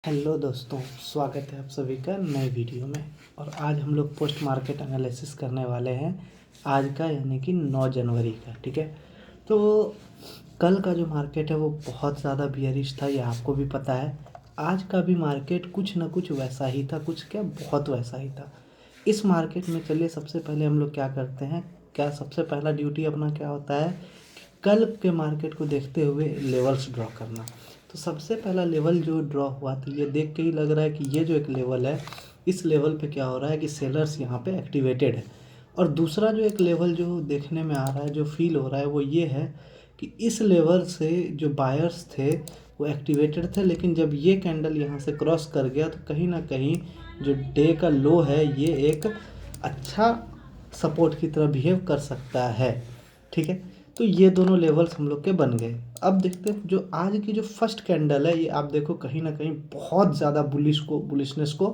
Hello दोस्तों, स्वागत है आप सभी का नए वीडियो में। और आज हम लोग पोस्ट मार्केट एनालिसिस करने वाले हैं आज का, यानी कि 9 जनवरी का। ठीक है, तो कल का जो मार्केट है वो बहुत ज़्यादा बियरिश था, ये आपको भी पता है। आज का भी मार्केट कुछ ना कुछ वैसा ही था, कुछ क्या बहुत वैसा ही था। इस मार्केट में चलिए सबसे पहले हम लोग क्या करते हैं, क्या सबसे पहला ड्यूटी अपना क्या होता है कि कल के मार्केट को देखते हुए लेवल्स ड्रॉ करना। तो सबसे पहला लेवल जो ड्रॉ हुआ तो ये देख के ही लग रहा है कि ये जो एक लेवल है, इस लेवल पे क्या हो रहा है कि सेलर्स यहाँ पे एक्टिवेटेड है। और दूसरा जो एक लेवल जो देखने में आ रहा है, जो फील हो रहा है, वो ये है कि इस लेवल से जो बायर्स थे वो एक्टिवेटेड थे, लेकिन जब ये कैंडल यहाँ से क्रॉस कर गया तो कहीं ना कहीं जो डे का लो है ये एक अच्छा सपोर्ट की तरह बिहेव कर सकता है। ठीक है, तो ये दोनों लेवल्स हम लोग के बन गए। अब देखते हैं जो आज की जो फर्स्ट कैंडल है, ये आप देखो कहीं ना कहीं बहुत ज़्यादा बुलिशनेस को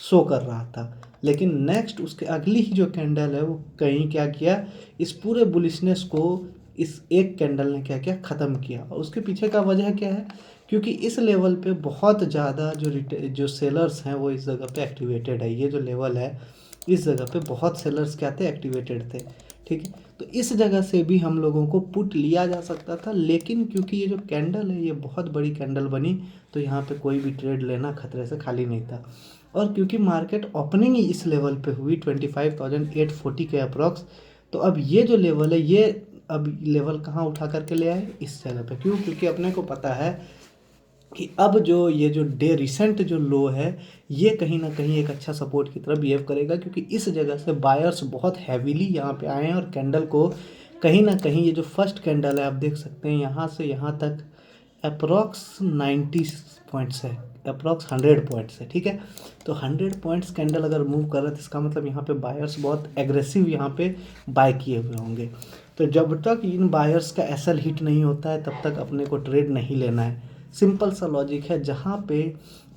शो कर रहा था, लेकिन नेक्स्ट उसके अगली ही जो कैंडल है वो कहीं क्या किया, इस पूरे बुलिशनेस को इस एक कैंडल ने क्या किया, ख़त्म किया। और उसके पीछे का वजह क्या है, क्योंकि इस लेवल पे बहुत ज़्यादा जो सेलर्स हैं वो इस जगह पे एक्टिवेटेड है। ये जो लेवल है इस जगह पे बहुत सेलर्स क्या थे, एक्टिवेटेड थे। ठीक है, तो इस जगह से भी हम लोगों को पुट लिया जा सकता था, लेकिन क्योंकि ये जो कैंडल है ये बहुत बड़ी कैंडल बनी, तो यहाँ पे कोई भी ट्रेड लेना खतरे से खाली नहीं था। और क्योंकि मार्केट ओपनिंग ही इस लेवल पे हुई 25,840 के अप्रॉक्स, तो अब ये जो लेवल है ये अब लेवल कहाँ उठा करके ले आए, इस जगह पे। क्यों? क्योंकि अपने को पता है कि अब जो ये जो डे रिसेंट जो लो है ये कहीं ना कहीं एक अच्छा सपोर्ट की तरह बिहेव करेगा, क्योंकि इस जगह से बायर्स बहुत हैवीली यहाँ पे आए हैं। और कैंडल को कहीं ना कहीं ये जो फर्स्ट कैंडल है आप देख सकते हैं, यहाँ से यहाँ तक अप्रॉक्स 90 पॉइंट्स है, अप्रॉक्स 100 पॉइंट्स है। ठीक है, तो 100 पॉइंट्स कैंडल अगर मूव कर रहा है तो इसका मतलब यहाँ पे बायर्स बहुत एग्रेसिव यहाँ पे बाय किए हुए होंगे। तो जब तक इन बायर्स का एसएल हिट नहीं होता है तब तक अपने को ट्रेड नहीं लेना है। सिंपल सा लॉजिक है, जहाँ पे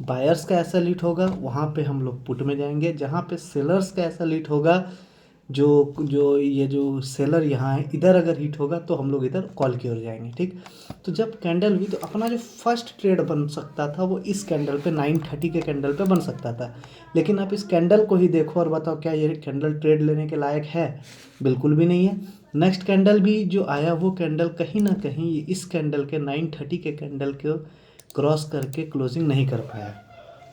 बायर्स का एसएल हिट होगा वहाँ पे हम लोग पुट में जाएंगे, जहाँ पे सेलर्स का एसएल हिट होगा, जो जो ये जो सेलर यहाँ है इधर अगर हिट होगा तो हम लोग इधर कॉल की ओर जाएंगे। ठीक, तो जब कैंडल हुई तो अपना जो फर्स्ट ट्रेड बन सकता था वो इस कैंडल पे 930 के कैंडल पे बन सकता था, लेकिन आप इस कैंडल को ही देखो और बताओ क्या ये कैंडल ट्रेड लेने के लायक है? बिल्कुल भी नहीं है। नेक्स्ट कैंडल भी जो आया वो कैंडल कहीं ना कहीं इस कैंडल के 930 के कैंडल को क्रॉस करके क्लोजिंग नहीं कर पाया।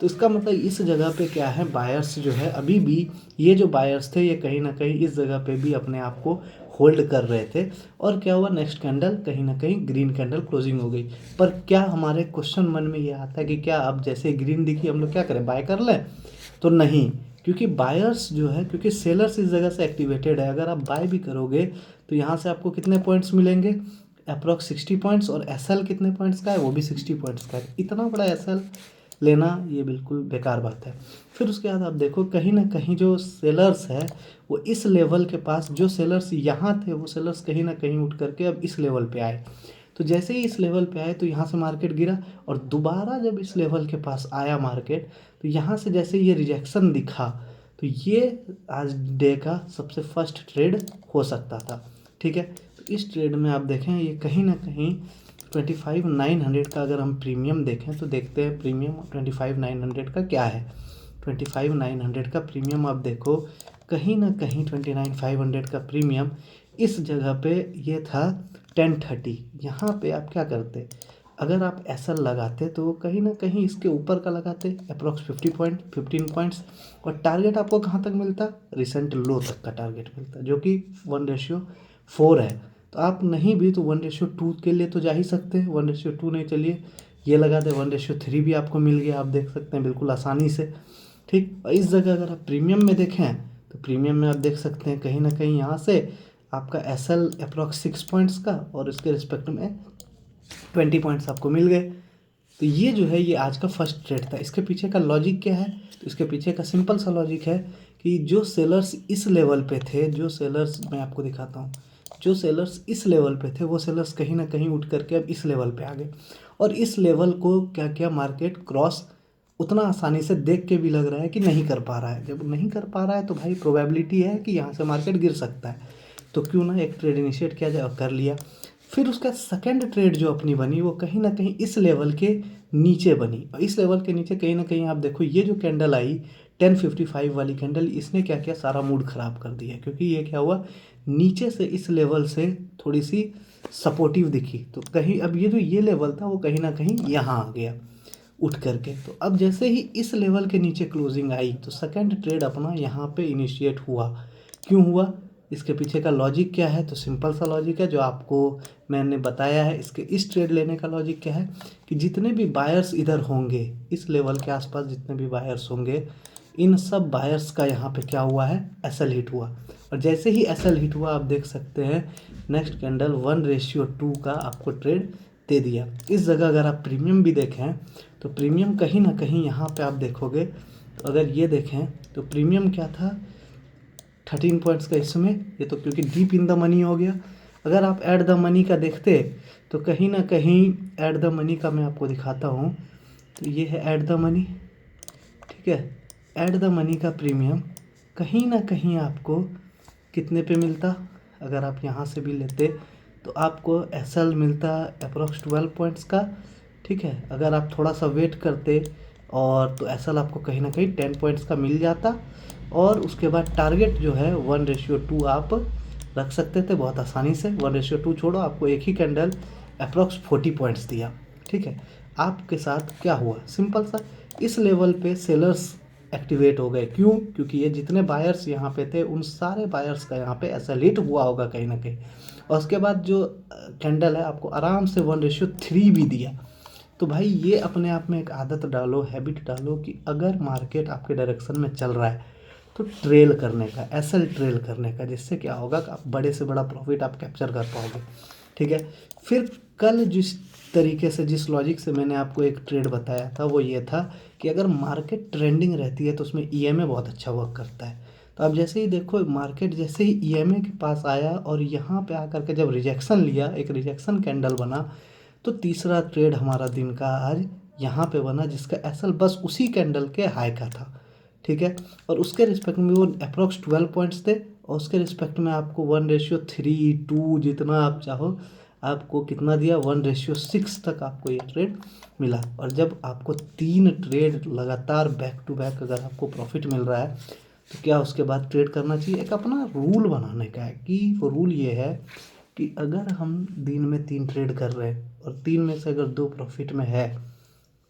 तो इसका मतलब इस जगह पे क्या है, बायर्स जो है अभी भी, ये जो बायर्स थे ये कहीं ना कहीं इस जगह पे भी अपने आप को होल्ड कर रहे थे। और क्या हुआ, नेक्स्ट कैंडल कहीं ना कहीं ग्रीन कैंडल क्लोजिंग हो गई। पर क्या हमारे क्वेश्चन मन में ये आता है कि क्या अब जैसे ग्रीन दिखी हम लोग क्या करें, बाय कर लें? तो नहीं, क्योंकि बायर्स जो है, क्योंकि सेलर्स इस जगह से एक्टिवेटेड है। अगर आप बाय भी करोगे तो यहाँ से आपको कितने पॉइंट्स मिलेंगे, अप्रॉक्स 60 पॉइंट्स। और एसएल कितने पॉइंट्स का है, वो भी 60 पॉइंट्स का है। इतना बड़ा एसएल लेना ये बिल्कुल बेकार बात है। फिर उसके बाद आप देखो कहीं ना कहीं जो सेलर्स है वो इस लेवल के पास, जो सेलर्स यहाँ थे वो सेलर्स कहीं ना कहीं उठ करके अब इस लेवल पे आए। तो जैसे ही इस लेवल पे आए तो यहाँ से मार्केट गिरा, और दोबारा जब इस लेवल के पास आया मार्केट तो यहाँ से जैसे ये रिजेक्शन दिखा, तो ये आज डे का सबसे फर्स्ट ट्रेड हो सकता था। ठीक है, तो इस ट्रेड में आप देखें ये कहीं ना कहीं 25,900 का अगर हम प्रीमियम देखें तो देखते हैं प्रीमियम 25,900 का क्या है। 25,900 का प्रीमियम आप देखो, कहीं ना कहीं 29,500 का प्रीमियम इस जगह पे ये था 1030। यहाँ पे आप क्या करते, अगर आप ऐसा लगाते तो कहीं ना कहीं इसके ऊपर का लगाते, अप्रॉक्स 15 पॉइंट्स। और टारगेट आपको कहाँ तक मिलता, रिसेंट लो तक का टारगेट मिलता, जो कि 1:4 है। तो आप नहीं भी तो 1:2 के लिए तो जा ही सकते हैं। 1:2 नहीं, चलिए ये लगा दे 1:3 भी आपको मिल गया, आप देख सकते हैं बिल्कुल आसानी से। ठीक, और इस जगह अगर आप प्रीमियम में देखें तो प्रीमियम में आप देख सकते हैं कहीं ना कहीं यहाँ से आपका एसएल अप्रॉक्स 6 पॉइंट्स का, और इसके रिस्पेक्ट में 20 पॉइंट्स आपको मिल गए। तो ये जो है ये आज का फर्स्ट ट्रेड था। इसके पीछे का लॉजिक क्या है, तो इसके पीछे का सिंपल सा लॉजिक है कि जो सेलर्स इस लेवल पे थे, जो सेलर्स मैं आपको दिखाता हूँ, जो सेलर्स इस लेवल पे थे वो सेलर्स कहीं ना कहीं उठ करके अब इस लेवल पे आ गए। और इस लेवल को क्या क्या मार्केट क्रॉस उतना आसानी से देख के भी लग रहा है कि नहीं कर पा रहा है। जब नहीं कर पा रहा है तो भाई प्रोबेबिलिटी है कि यहाँ से मार्केट गिर सकता है, तो क्यों ना एक ट्रेड इनिशिएट किया जाए, और कर लिया। फिर उसका सेकंड ट्रेड जो अपनी बनी वो कहीं ना कहीं इस लेवल के नीचे बनी, और इस लेवल के नीचे कहीं ना कहीं आप देखो ये जो कैंडल आई 1055 वाली कैंडल, इसने क्या किया, सारा मूड ख़राब कर दिया, क्योंकि ये क्या हुआ, नीचे से इस लेवल से थोड़ी सी सपोर्टिव दिखी, तो कहीं अब ये जो ये लेवल था वो कहीं ना कहीं यहाँ आ गया उठ करके। तो अब जैसे ही इस लेवल के नीचे क्लोजिंग आई तो सेकंड ट्रेड अपना यहाँ पे इनिशिएट हुआ। क्यों हुआ, इसके पीछे का लॉजिक क्या है, तो सिंपल सा लॉजिक है जो आपको मैंने बताया है। इसके इस ट्रेड लेने का लॉजिक क्या है कि जितने भी बायर्स इधर होंगे, इस लेवल के आसपास जितने भी बायर्स होंगे, इन सब बायर्स का यहाँ पे क्या हुआ है, एसएल हिट हुआ, और जैसे ही एसएल हिट हुआ आप देख सकते हैं नेक्स्ट कैंडल 1:2 का आपको ट्रेड दे दिया। इस जगह अगर आप प्रीमियम भी देखें तो प्रीमियम कहीं ना कहीं यहाँ पे आप देखोगे, तो अगर ये देखें तो प्रीमियम क्या था 13 पॉइंट्स का, इसमें ये तो क्योंकि डीप इन द मनी हो गया। अगर आप ऐड द मनी का देखते तो कहीं ना कहीं ऐड द मनी का मैं आपको दिखाता हूँ, तो ये है ऐड द मनी, ठीक है। ऐड द मनी का प्रीमियम कहीं ना कहीं आपको कितने पे मिलता, अगर आप यहाँ से भी लेते तो आपको एसएल मिलता अप्रोक्स 12 पॉइंट्स का, ठीक है। अगर आप थोड़ा सा वेट करते और तो एसएल आपको कहीं ना कहीं 10 पॉइंट्स का मिल जाता, और उसके बाद टारगेट जो है 1:2 आप रख सकते थे बहुत आसानी से। 1:2 छोड़ो, आपको एक ही कैंडल अप्रोक्स 40 पॉइंट्स दिया, ठीक है। आपके साथ क्या हुआ, सिंपल सा, इस लेवल पे सेलर्स एक्टिवेट हो गए। क्यों, क्योंकि ये जितने बायर्स यहाँ पे थे उन सारे बायर्स का यहाँ पे ऐसा हिट हुआ होगा कहीं ना कहीं, और उसके बाद जो कैंडल है आपको आराम से 1:3 भी दिया। तो भाई ये अपने आप में एक आदत डालो, हैबिट डालो कि अगर मार्केट आपके डायरेक्शन में चल रहा है तो ट्रेल करने का, एसएल ट्रेल करने का, जिससे क्या होगा कि आप बड़े से बड़ा प्रॉफिट आप कैप्चर कर पाओगे, ठीक है। फिर कल जिस तरीके से, जिस लॉजिक से मैंने आपको एक ट्रेड बताया था वो ये था कि अगर मार्केट ट्रेंडिंग रहती है तो उसमें ईएमए बहुत अच्छा वर्क करता है। तो अब जैसे ही देखो मार्केट जैसे ही ईएमए के पास आया और यहाँ पे आकर के जब रिजेक्शन लिया, एक रिजेक्शन कैंडल बना, तो तीसरा ट्रेड हमारा दिन का आज यहाँ पे बना, जिसका एसएल बस उसी कैंडल के हाई का था, ठीक है। और उसके रिस्पेक्ट में वो अप्रोक्स 12 पॉइंट्स थे, और उसके रिस्पेक्ट में आपको 1:3-2 जितना आप चाहो आपको कितना दिया, 1:6 तक आपको ये ट्रेड मिला। और जब आपको 3 ट्रेड लगातार बैक टू बैक अगर आपको प्रॉफिट मिल रहा है तो क्या उसके बाद ट्रेड करना चाहिए। एक अपना रूल बनाने का है कि वो रूल ये है कि अगर हम दिन में 3 ट्रेड कर रहे हैं और 3 में से अगर 2 प्रॉफिट में है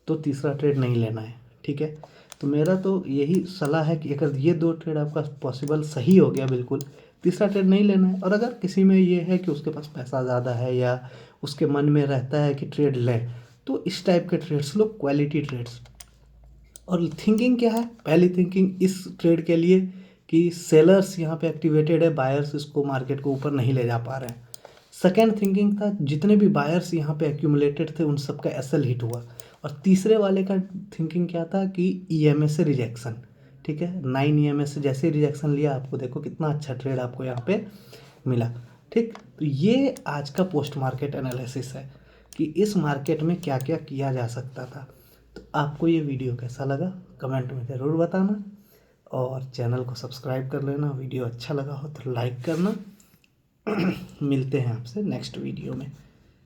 तो तीसरा ट्रेड नहीं लेना है, ठीक है। तो मेरा तो यही सलाह है कि अगर ये 2 ट्रेड आपका पॉसिबल सही हो गया बिल्कुल, तीसरा ट्रेड नहीं लेना है। और अगर किसी में ये है कि उसके पास पैसा ज़्यादा है या उसके मन में रहता है कि ट्रेड लें, तो इस टाइप के ट्रेड्स लो, क्वालिटी ट्रेड्स। और थिंकिंग क्या है, पहली थिंकिंग इस ट्रेड के लिए कि सेलर्स यहाँ पे एक्टिवेटेड है, बायर्स इसको मार्केट को ऊपर नहीं ले जा पा रहे हैं। सेकेंड थिंकिंग था जितने भी बायर्स यहाँ पे एक्यूमुलेटेड थे उन सबका एसएल हिट हुआ। और तीसरे वाले का थिंकिंग क्या था कि ईएमए से रिजेक्शन, ठीक है। 9 ईएमए से जैसे रिजेक्शन लिया आपको देखो कितना अच्छा ट्रेड आपको यहाँ पे मिला, ठीक। तो ये आज का पोस्ट मार्केट एनालिसिस है कि इस मार्केट में क्या क्या किया जा सकता था। तो आपको ये वीडियो कैसा लगा कमेंट में ज़रूर बताना, और चैनल को सब्सक्राइब कर लेना। वीडियो अच्छा लगा हो तो लाइक करना। मिलते हैं आपसे नेक्स्ट वीडियो में।